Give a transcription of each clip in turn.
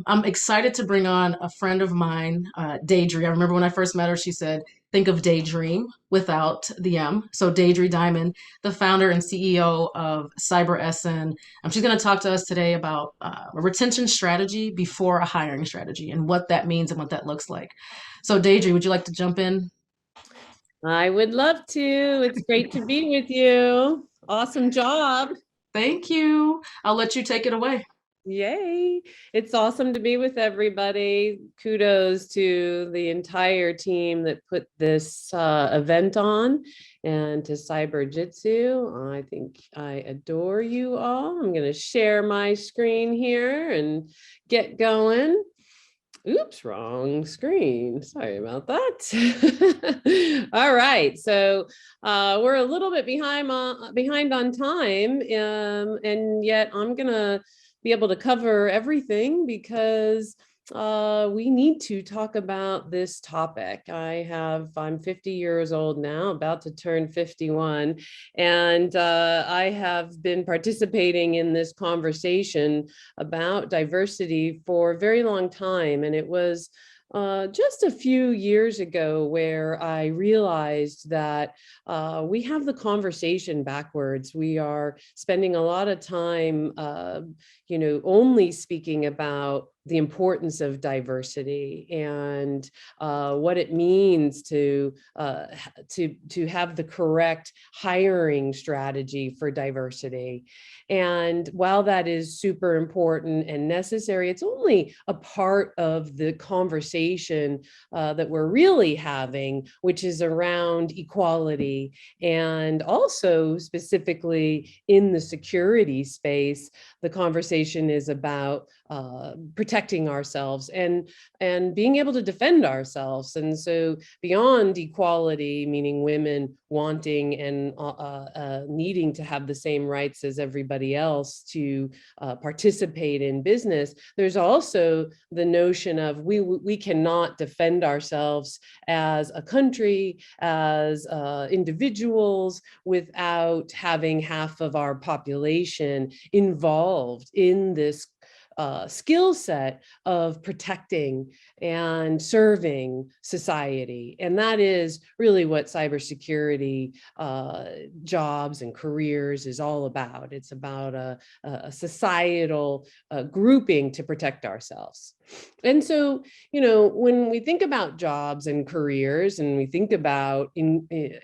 I'm excited to bring on a friend of mine, Deidre. I remember when I first met her, she said, think of daydream without the M. So Deidre Diamond, the founder and CEO of CyberSN. She's going to talk to us today about a retention strategy before a hiring strategy and what that means and what that looks like. So Deidre, would you like to jump in? I would love to. It's great to be with you. Awesome job. Thank you. I'll let you take it away. Yay. It's awesome to be with everybody. Kudos to the entire team that put this event on and to Cyber Jitsu. I think I adore you all. I'm going to share my screen here and get going. Oops, wrong screen. Sorry about that. All right, so we're a little bit behind on time, and yet I'm gonna be able to cover everything because we need to talk about this topic. I'm 50 years old now, about to turn 51, and I have been participating in this conversation about diversity for a very long time. And it was just a few years ago where I realized that we have the conversation backwards. We are spending a lot of time, only speaking about the importance of diversity and what it means to have the correct hiring strategy for diversity. And while that is super important and necessary, it's only a part of the conversation that we're really having, which is around equality and also specifically in the security space. The conversation is about protecting ourselves and being able to defend ourselves. And so beyond equality, meaning women wanting and needing to have the same rights as everybody else to participate in business, there's also the notion of we cannot defend ourselves as a country, as individuals, without having half of our population involved in this skill set of protecting and serving society. And that is really what cybersecurity jobs and careers is all about. It's about a societal grouping to protect ourselves. And so, when we think about jobs and careers and we think about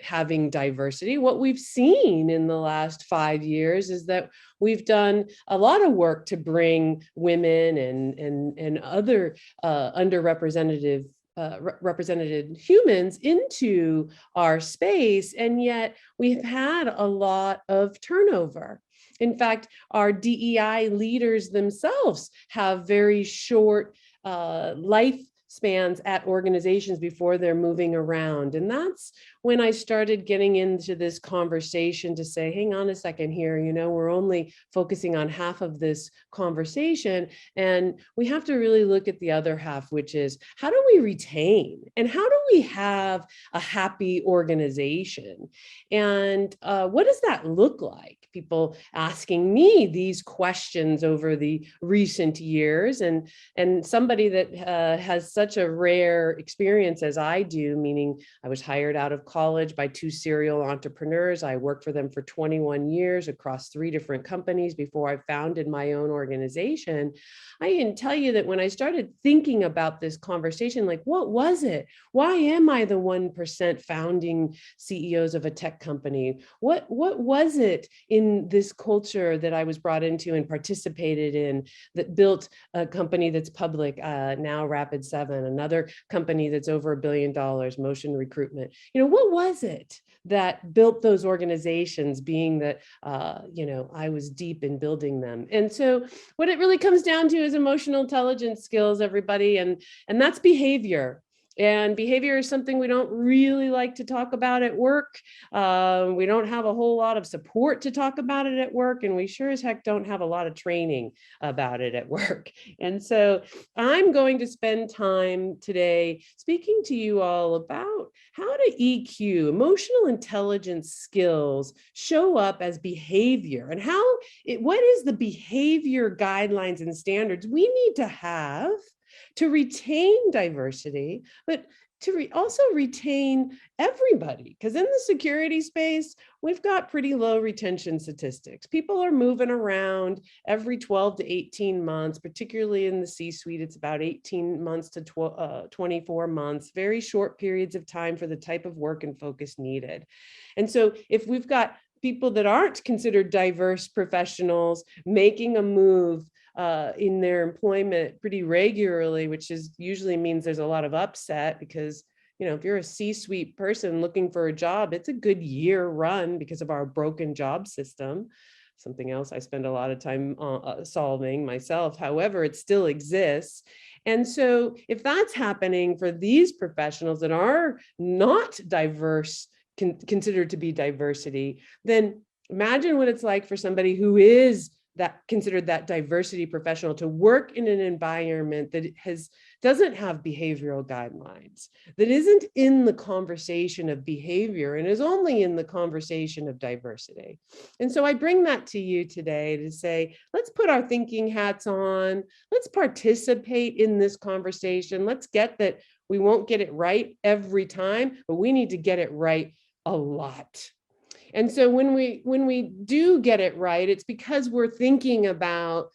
having diversity, what we've seen in the last 5 years is that we've done a lot of work to bring women and other underrepresented represented humans into our space, and yet we've had a lot of turnover. In fact, our DEI leaders themselves have very short life spans at organizations before they're moving around. And that's when I started getting into this conversation to say, hang on a second here, we're only focusing on half of this conversation. And we have to really look at the other half, which is how do we retain and how do we have a happy organization? And what does that look like? People asking me these questions over the recent years, and somebody that has such a rare experience as I do, meaning I was hired out of college by two serial entrepreneurs. I worked for them for 21 years across 3 different companies before I founded my own organization. I can tell you that when I started thinking about this conversation, like, what was it? Why am I the 1% founding CEOs of a tech company? What was it in this culture that I was brought into and participated in that built a company that's public, now Rapid7, another company that's over $1 billion, Motion Recruitment? What was it that built those organizations, being that, I was deep in building them? And so what it really comes down to is emotional intelligence skills, everybody. And that's behavior. And behavior is something we don't really like to talk about at work. We don't have a whole lot of support to talk about it at work, and we sure as heck don't have a lot of training about it at work. And so I'm going to spend time today speaking to you all about how to EQ, emotional intelligence skills, show up as behavior, and what is the behavior guidelines and standards we need to have to retain diversity, but to also retain everybody. Because in the security space, we've got pretty low retention statistics. People are moving around every 12 to 18 months, particularly in the C-suite. It's about 18 months to 24 months, very short periods of time for the type of work and focus needed. And so if we've got people that aren't considered diverse professionals making a move in their employment pretty regularly, which usually means there's a lot of upset because, if you're a C-suite person looking for a job, it's a good year run because of our broken job system. Something else I spend a lot of time solving myself. However, it still exists. And so if that's happening for these professionals that are not diverse, considered to be diversity, then imagine what it's like for somebody who is considered that diversity professional to work in an environment that doesn't have behavioral guidelines, that isn't in the conversation of behavior and is only in the conversation of diversity. And so I bring that to you today to say, let's put our thinking hats on, let's participate in this conversation. Let's get that we won't get it right every time, but we need to get it right a lot. And so when we do get it right, it's because we're thinking about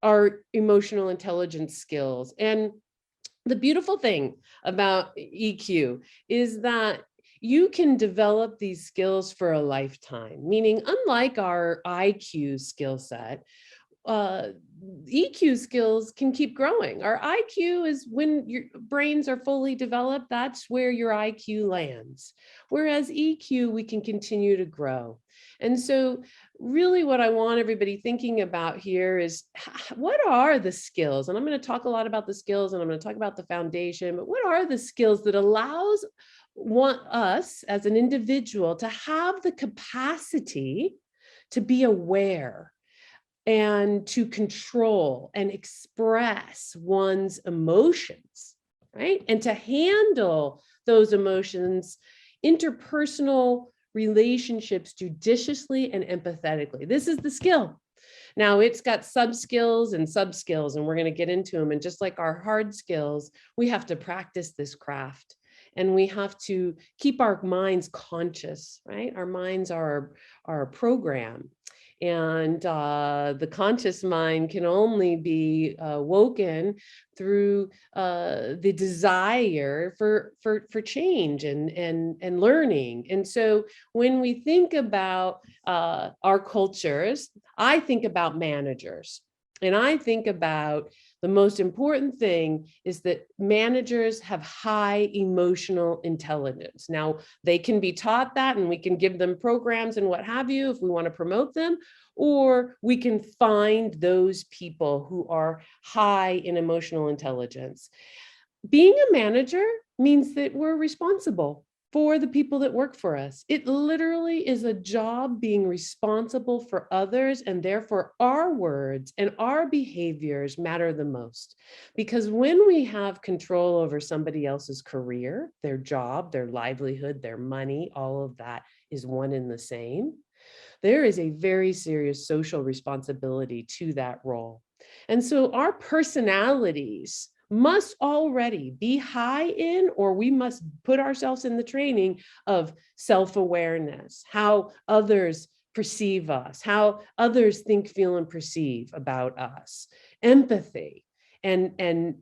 our emotional intelligence skills. And the beautiful thing about EQ is that you can develop these skills for a lifetime, meaning unlike our IQ skill set, EQ skills can keep growing. Our IQ is when your brains are fully developed, that's where your IQ lands. Whereas EQ, we can continue to grow. And so really what I want everybody thinking about here is what are the skills? And I'm going to talk a lot about the skills and I'm going to talk about the foundation, but what are the skills that allows us as an individual to have the capacity to be aware and to control and express one's emotions, right? And to handle those emotions, interpersonal relationships judiciously and empathetically. This is the skill. Now it's got sub-skills, and we're going to get into them. And just like our hard skills, we have to practice this craft. And we have to keep our minds conscious, right? Our minds are a program. And the conscious mind can only be woken through the desire for change and learning. And so when we think about our cultures, I think about managers. And I think about the most important thing is that managers have high emotional intelligence. Now, they can be taught that and we can give them programs and what have you if we want to promote them, or we can find those people who are high in emotional intelligence. Being a manager means that we're responsible for the people that work for us. It literally is a job being responsible for others, and therefore our words and our behaviors matter the most. Because when we have control over somebody else's career, their job, their livelihood, their money, all of that is one and the same. There is a very serious social responsibility to that role. And so our personalities must already be high in, or we must put ourselves in the training of self-awareness, how others perceive us, how others think, feel, and perceive about us, empathy, and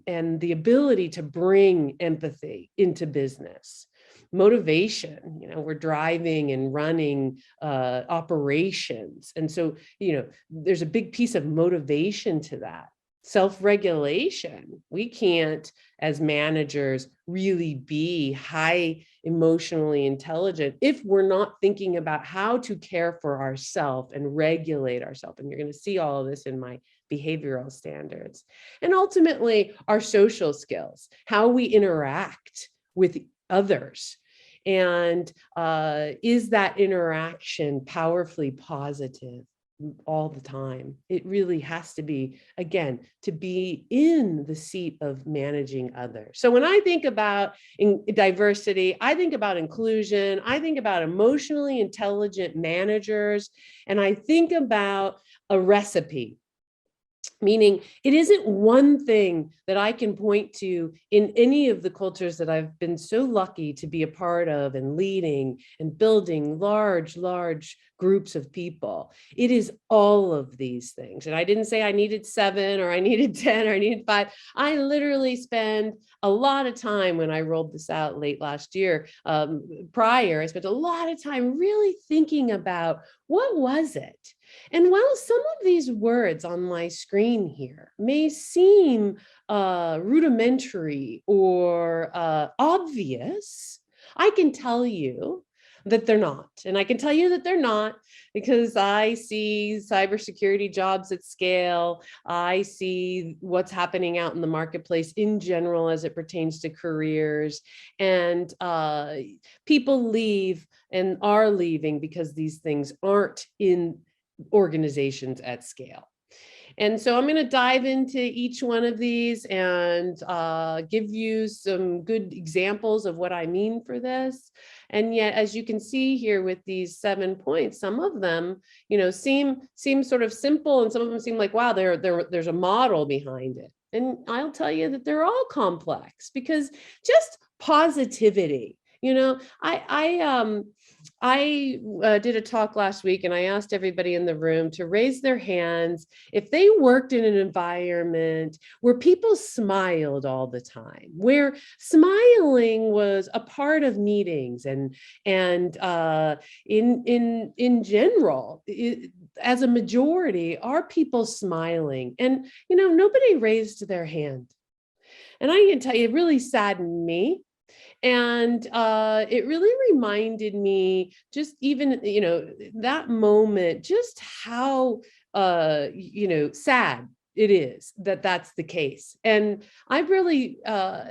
the ability to bring empathy into business. Motivation, we're driving and running operations. And so, there's a big piece of motivation to that. Self-regulation. We can't, as managers, really be high emotionally intelligent if we're not thinking about how to care for ourselves and regulate ourselves. And you're going to see all of this in my behavioral standards. And ultimately, our social skills, how we interact with others? And is that interaction powerfully positive all the time? It really has to be, again, to be in the seat of managing others. So when I think about diversity, I think about inclusion, I think about emotionally intelligent managers, and I think about a recipe. Meaning it isn't one thing that I can point to in any of the cultures that I've been so lucky to be a part of and leading and building large groups of people. It is all of these things. And I didn't say I needed 7 or I needed 10 or I needed 5. I literally spend a lot of time when I rolled this out late last year. I spent a lot of time really thinking about what was it? And while some of these words on my screen here may seem rudimentary or obvious, I can tell you that they're not. And I can tell you that they're not because I see cybersecurity jobs at scale. I see what's happening out in the marketplace in general as it pertains to careers. And people leave and are leaving because these things aren't in organizations at scale. And so I'm going to dive into each one of these and give you some good examples of what I mean for this. And yet, as you can see here with these 7 points, some of them, seem sort of simple, and some of them seem like, wow, there's a model behind it. And I'll tell you that they're all complex because just positivity. I did a talk last week and I asked everybody in the room to raise their hands if they worked in an environment where people smiled all the time, where smiling was a part of meetings and in general, as a majority, are people smiling? And nobody raised their hand. And I can tell you, it really saddened me. And it really reminded me just even, that moment, just how, sad it is that that's the case. And I really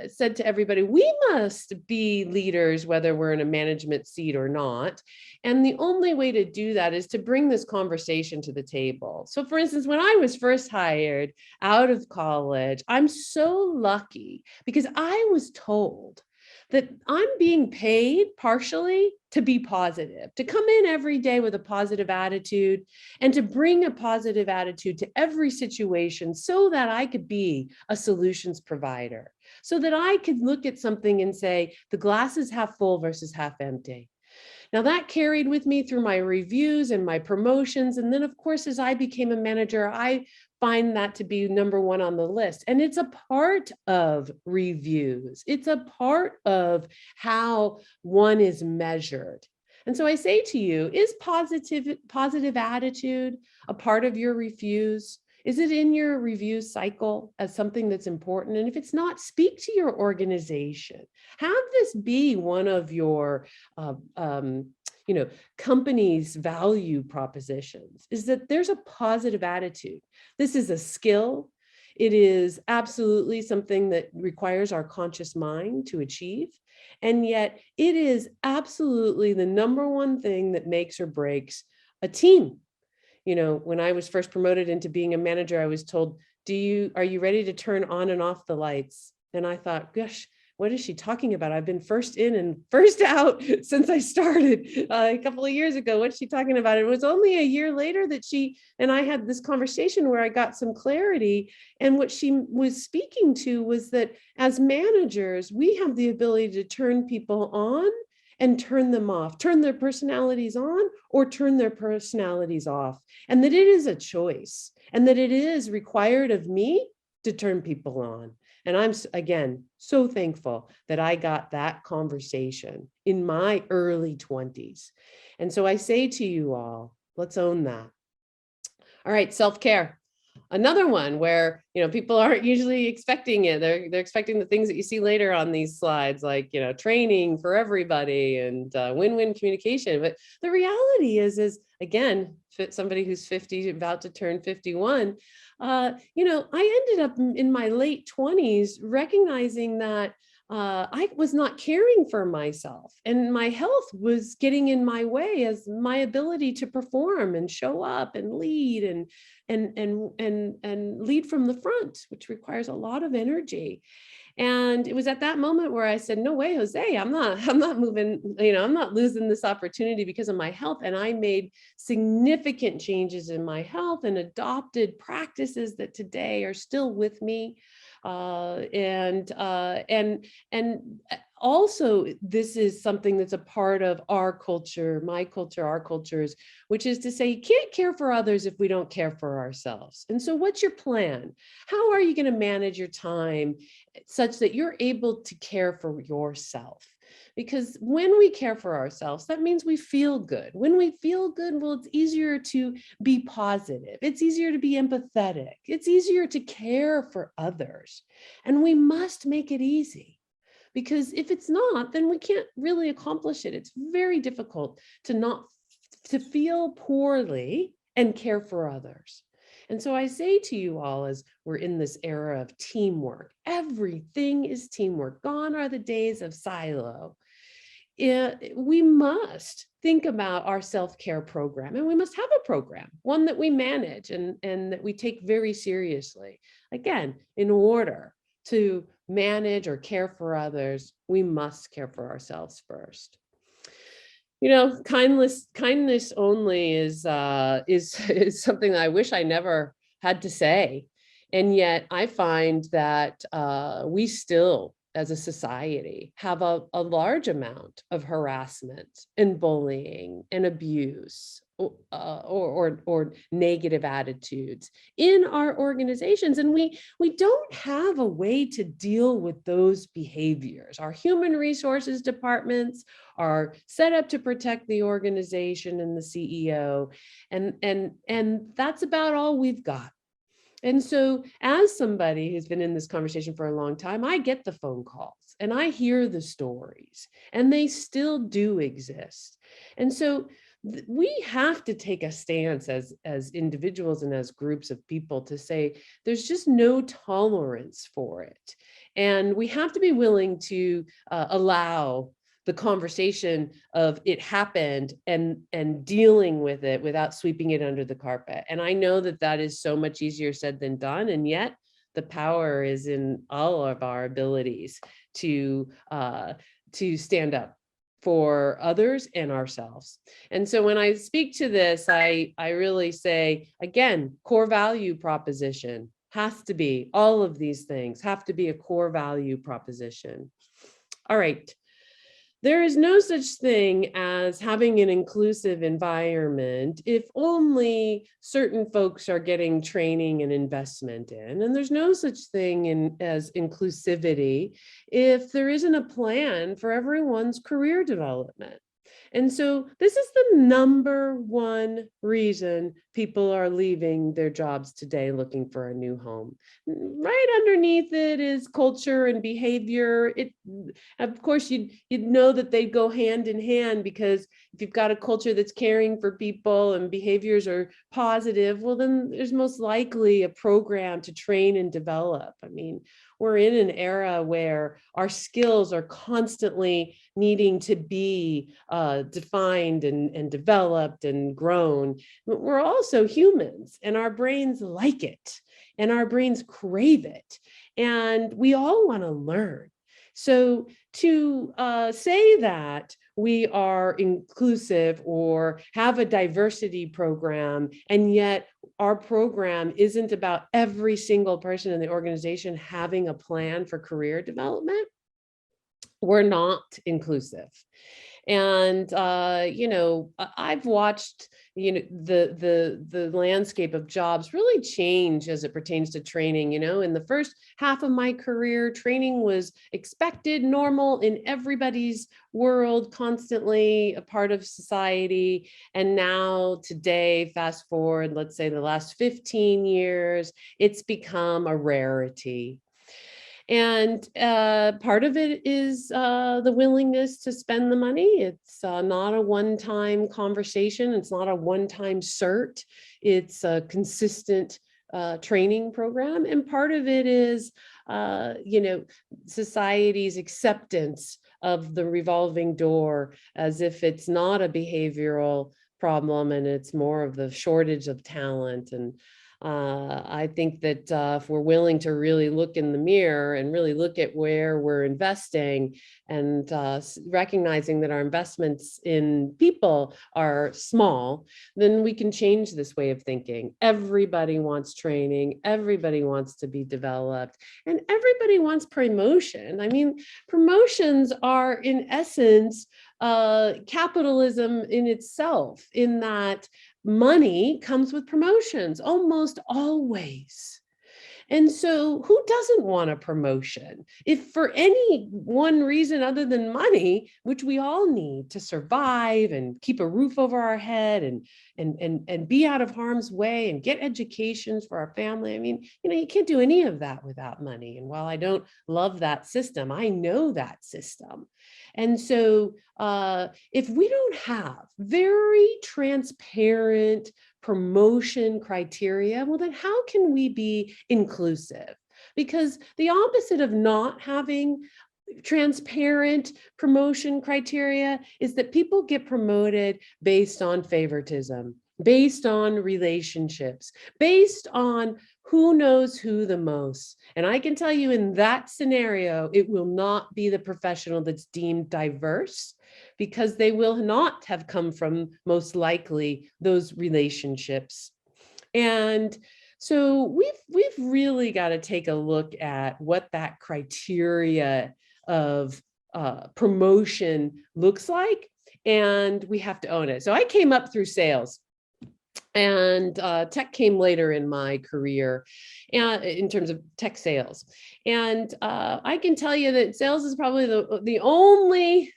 said to everybody, we must be leaders, whether we're in a management seat or not. And the only way to do that is to bring this conversation to the table. So for instance, when I was first hired out of college, I'm so lucky because I was told that I'm being paid partially to be positive, to come in every day with a positive attitude and to bring a positive attitude to every situation so that I could be a solutions provider, so that I could look at something and say, the glass is half full versus half empty. Now that carried with me through my reviews and my promotions. And then of course, as I became a manager, I find that to be number 1 on the list. And it's a part of reviews. It's a part of how one is measured. And so I say to you, is positive attitude a part of your reviews? Is it in your review cycle as something that's important? And if it's not, speak to your organization. Have this be one of your company's value propositions, is that there's a positive attitude. This is a skill. It is absolutely something that requires our conscious mind to achieve. And yet it is absolutely the number 1 thing that makes or breaks a team. When I was first promoted into being a manager, I was told, are you ready to turn on and off the lights? And I thought, gosh, what is she talking about? I've been first in and first out since I started a couple of years ago. What's she talking about? It was only a year later that she and I had this conversation where I got some clarity. And what she was speaking to was that as managers, we have the ability to turn people on and turn them off, turn their personalities on or turn their personalities off. And that it is a choice and that it is required of me to turn people on. And I'm, again, so thankful that I got that conversation in my early 20s. And so I say to you all, let's own that. All right, self-care. Another one where, people aren't usually expecting it. They're expecting the things that you see later on these slides, like, training for everybody and win-win communication. But the reality is again, somebody who's 50, about to turn 51, I ended up in my late 20s recognizing that I was not caring for myself, and my health was getting in my way as my ability to perform and show up and lead and lead from the front, which requires a lot of energy. And it was at that moment where I said, no way, Jose, I'm not moving, I'm not losing this opportunity because of my health. And I made significant changes in my health and adopted practices that today are still with me. And also, this is something that's a part of our culture, my culture, our cultures, which is to say, you can't care for others if we don't care for ourselves. And so what's your plan? How are you going to manage your time such that you're able to care for yourself? Because when we care for ourselves, that means we feel good. When we feel good, well, it's easier to be positive. It's easier to be empathetic. It's easier to care for others. And we must make it easy, because if it's not, then we can't really accomplish it. It's very difficult to feel poorly and care for others. And so I say to you all, as we're in this era of teamwork, everything is teamwork. Gone are the days of silo. We must think about our self-care program, and we must have a program, one that we manage and that we take very seriously. Again, in order to manage or care for others, we must care for ourselves first. Kindness only is is something that I wish I never had to say. And yet I find that we still, as a society, have a large amount of harassment and bullying and abuse, or negative attitudes in our organizations. And we don't have a way to deal with those behaviors. Our human resources departments are set up to protect the organization and the CEO. And that's about all we've got. And so, as somebody who's been in this conversation for a long time, I get the phone calls and I hear the stories, and they still do exist. And so we have to take a stance as individuals and as groups of people to say there's just no tolerance for it. And we have to be willing to allow the conversation of it happened and dealing with it without sweeping it under the carpet. And I know that that is so much easier said than done. And yet the power is in all of our abilities to stand up for others and ourselves. And so when I speak to this, I really say, again, core value proposition has to be, all of these things have to be a core value proposition. All right. There is no such thing as having an inclusive environment if only certain folks are getting training and investment in. And there's no such thing as inclusivity if there isn't a plan for everyone's career development. And so this is the number one reason people are leaving their jobs today looking for a new home. Right underneath it is culture and behavior. Of course, you'd know that they go hand in hand, because if you've got a culture that's caring for people and behaviors are positive, well, then there's most likely a program to train and develop. I mean, we're in an era where our skills are constantly needing to be defined and developed and grown. But we're also humans, and our brains like it, and our brains crave it, and we all want to learn. So to say that we are inclusive or have a diversity program, and yet our program isn't about every single person in the organization having a plan for career development, we're not inclusive. And I've watched the landscape of jobs really change as it pertains to training. In the first half of my career, training was expected, normal in everybody's world, constantly a part of society. And now today, fast forward, let's say the last 15 years, it's become a rarity. And part of it is the willingness to spend the money. It's not a one-time conversation. It's not a one-time cert. It's a consistent training program. And part of it is society's acceptance of the revolving door as if it's not a behavioral problem and it's more of the shortage of talent. And I think that if we're willing to really look in the mirror and really look at where we're investing and recognizing that our investments in people are small, then we can change this way of thinking. Everybody wants training, everybody wants to be developed, and everybody wants promotion. I mean, promotions are in essence capitalism in itself, in that money comes with promotions almost always. And so who doesn't want a promotion? If for any one reason other than money, which we all need to survive and keep a roof over our head and be out of harm's way and get educations for our family. I mean, you can't do any of that without money. And while I don't love that system, I know that system. And so if we don't have very transparent promotion criteria, well, then how can we be inclusive? Because the opposite of not having transparent promotion criteria is that people get promoted based on favoritism, based on relationships, based on who knows who the most. And I can tell you, in that scenario, it will not be the professional that's deemed diverse, because they will not have come from, most likely, those relationships. And so we've really got to take a look at what that criteria of promotion looks like, and we have to own it. So I came up through sales, and tech came later in my career, and in terms of tech sales. And I can tell you that sales is probably the only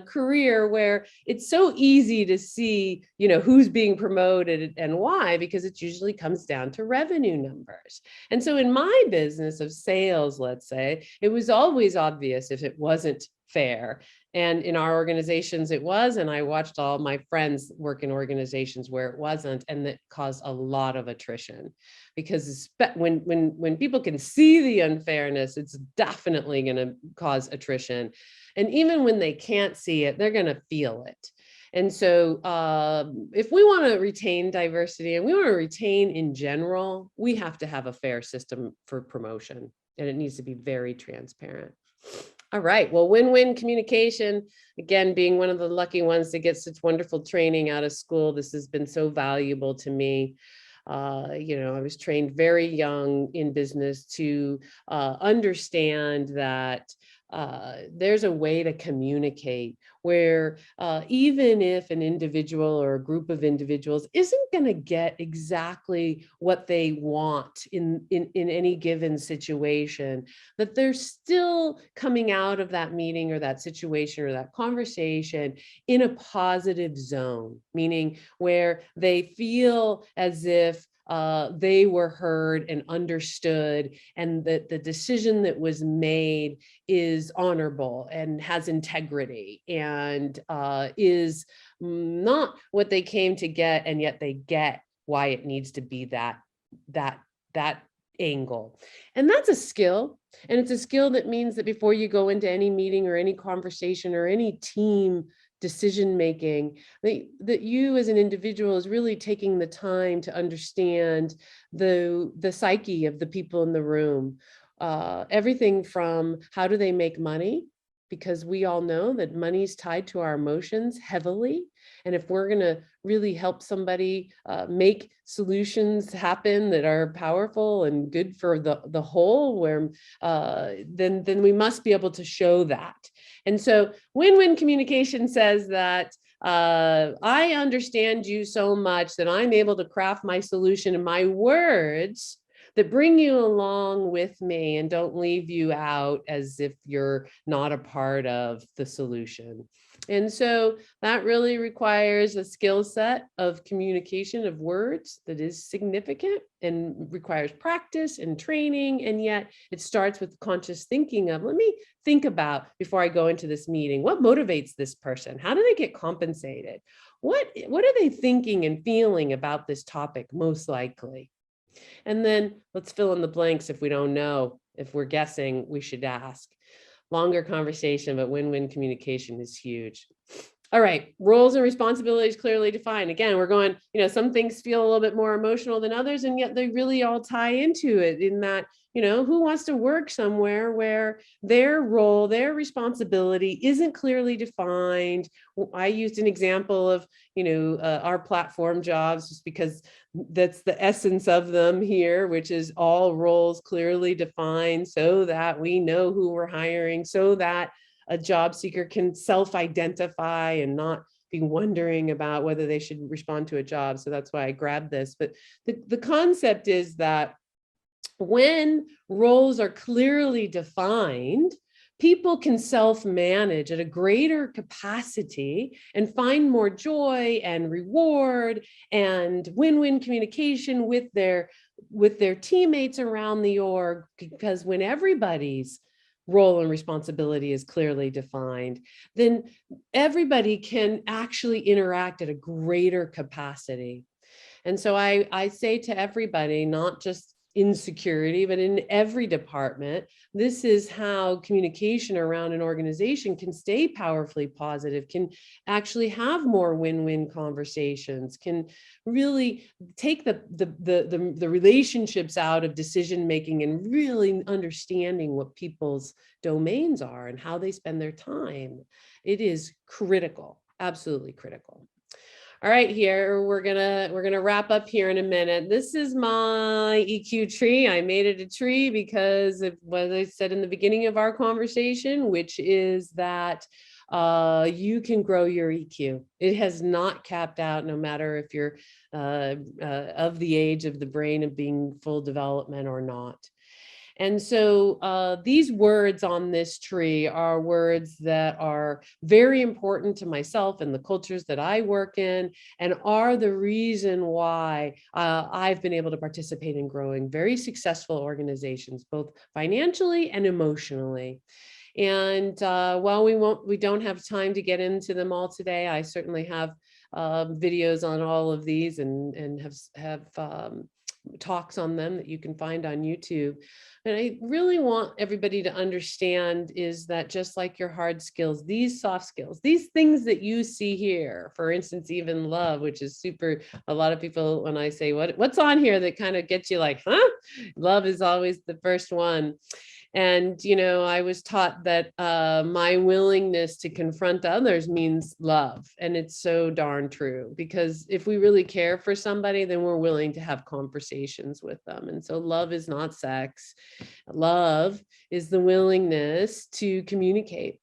career where it's so easy to see, who's being promoted and why, because it usually comes down to revenue numbers. And so in my business of sales, let's say, it was always obvious if it wasn't fair. And in our organizations, it was, and I watched all my friends work in organizations where it wasn't, and that caused a lot of attrition. Because when people can see the unfairness, it's definitely going to cause attrition. And even when they can't see it, they're going to feel it. And so if we want to retain diversity, and we want to retain in general, we have to have a fair system for promotion, and it needs to be very transparent. All right. Well, win-win communication, again, being one of the lucky ones to get such wonderful training out of school. This has been so valuable to me. I was trained very young in business to understand that there's a way to communicate where even if an individual or a group of individuals isn't going to get exactly what they want in any given situation, that they're still coming out of that meeting or that situation or that conversation in a positive zone, meaning where they feel as if they were heard and understood, and that the decision that was made is honorable and has integrity and is not what they came to get, and yet they get why it needs to be that angle. And that's a skill. And it's a skill that means that before you go into any meeting or any conversation or any team decision making, that you as an individual is really taking the time to understand the psyche of the people in the room. Everything from how do they make money, because we all know that money is tied to our emotions heavily. And if we're going to really help somebody make solutions happen that are powerful and good for the whole, where then we must be able to show that. And so win-win communication says that I understand you so much that I'm able to craft my solution in my words that bring you along with me and don't leave you out as if you're not a part of the solution. And so that really requires a skill set of communication of words that is significant and requires practice and training. And yet it starts with conscious thinking of, let me think about, before I go into this meeting, what motivates this person? How do they get compensated? What are they thinking and feeling about this topic most likely? And then let's fill in the blanks if we don't know. If we're guessing, we should ask. Longer conversation, but win-win communication is huge. All right, roles and responsibilities clearly defined. Again, we're going, some things feel a little bit more emotional than others, and yet they really all tie into it in that, who wants to work somewhere where their role, their responsibility isn't clearly defined. I used an example of, our platform jobs just because that's the essence of them here, which is all roles clearly defined so that we know who we're hiring, so that a job seeker can self-identify and not be wondering about whether they should respond to a job. So that's why I grabbed this. But the concept is that when roles are clearly defined, people can self-manage at a greater capacity and find more joy and reward and win-win communication with their teammates around the org, because when everybody's role and responsibility is clearly defined, then everybody can actually interact at a greater capacity. And so I say to everybody, not just in security, but in every department, this is how communication around an organization can stay powerfully positive, can actually have more win-win conversations, can really take the relationships out of decision making and really understanding what people's domains are and how they spend their time. It is critical, absolutely critical. All right, here we're gonna wrap up here in a minute. This is my EQ tree. I made it a tree because of what I said in the beginning of our conversation, which is that you can grow your EQ. It has not capped out, no matter if you're of the age of the brain of being full development or not. And so these words on this tree are words that are very important to myself and the cultures that I work in, and are the reason why I've been able to participate in growing very successful organizations, both financially and emotionally. And while we don't have time to get into them all today, I certainly have videos on all of these and have talks on them that you can find on YouTube. And I really want everybody to understand is that just like your hard skills, these soft skills, these things that you see here, for instance, even love, which is super, a lot of people, when I say what's on here that kind of gets you like, huh? Love is always the first one. And, I was taught that my willingness to confront others means love. And it's so darn true, because if we really care for somebody, then we're willing to have conversations with them. And so love is not sex. Love is the willingness to communicate.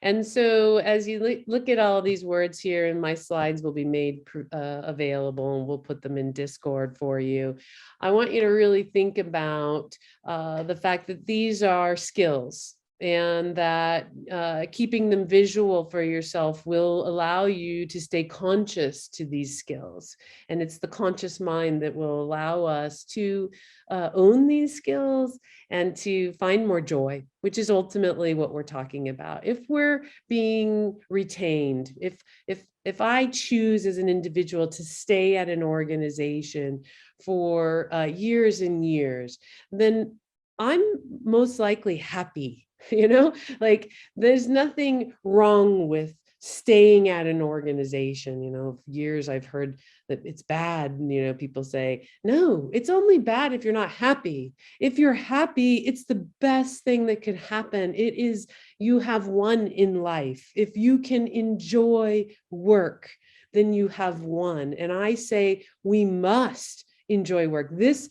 And so as you look at all these words here, and my slides will be made available, and we'll put them in Discord for you, I want you to really think about the fact that these are skills, and that keeping them visual for yourself will allow you to stay conscious to these skills. And it's the conscious mind that will allow us to own these skills and to find more joy, which is ultimately what we're talking about. If we're being retained, if I choose as an individual to stay at an organization for years and years, then I'm most likely happy. Like there's nothing wrong with staying at an organization. Years I've heard that it's bad. People say, no, it's only bad if you're not happy. If you're happy, it's the best thing that could happen. It is, you have won in life. If you can enjoy work, then you have won. And I say we must enjoy work. This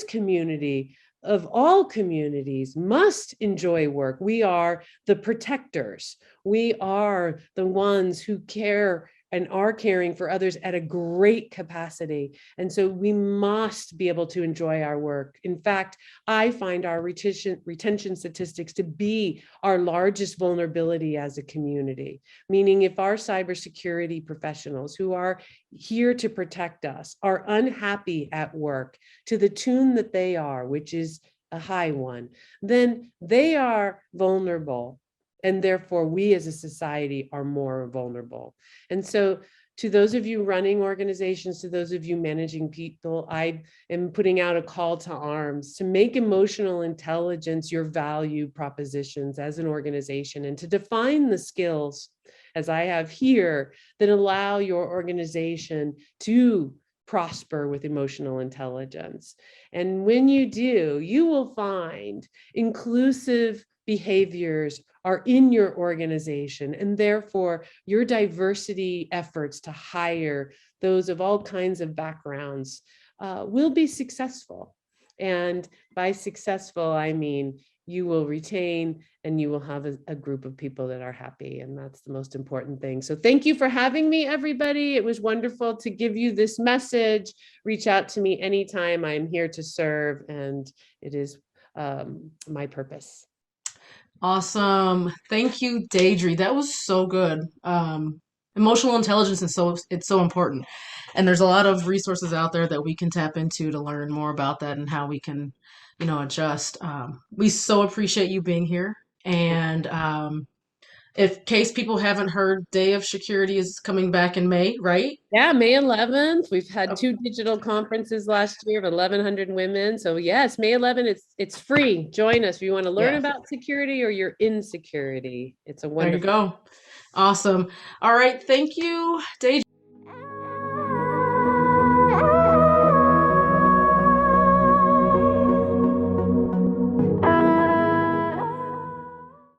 community of all communities must enjoy work. We are the protectors. We are the ones who care and are caring for others at a great capacity. And so we must be able to enjoy our work. In fact, I find our retention statistics to be our largest vulnerability as a community, meaning if our cybersecurity professionals who are here to protect us are unhappy at work to the tune that they are, which is a high one, then they are vulnerable. And therefore, we as a society are more vulnerable. And so to those of you running organizations, to those of you managing people, I am putting out a call to arms to make emotional intelligence your value propositions as an organization, and to define the skills, as I have here, that allow your organization to prosper with emotional intelligence. And when you do, you will find inclusive behaviors are in your organization, and therefore your diversity efforts to hire those of all kinds of backgrounds will be successful. And by successful, I mean you will retain and you will have a group of people that are happy. And that's the most important thing. So thank you for having me, everybody. It was wonderful to give you this message. Reach out to me anytime. I'm here to serve, and it is my purpose. Awesome. Thank you, Deidre. That was so good. Emotional intelligence is it's so important. And there's a lot of resources out there that we can tap into to learn more about that and how we can, adjust. We so appreciate you being here. And if case people haven't heard, Day of Security is coming back in May, right? Yeah, May 11th. We've had Oh, 2 digital conferences last year of 1,100 women. So yes, May 11th, it's free. Join us if you want to learn yeah, about security or you're in security. It's a there you wonderful. go. Awesome. All right. Thank you, Deidre.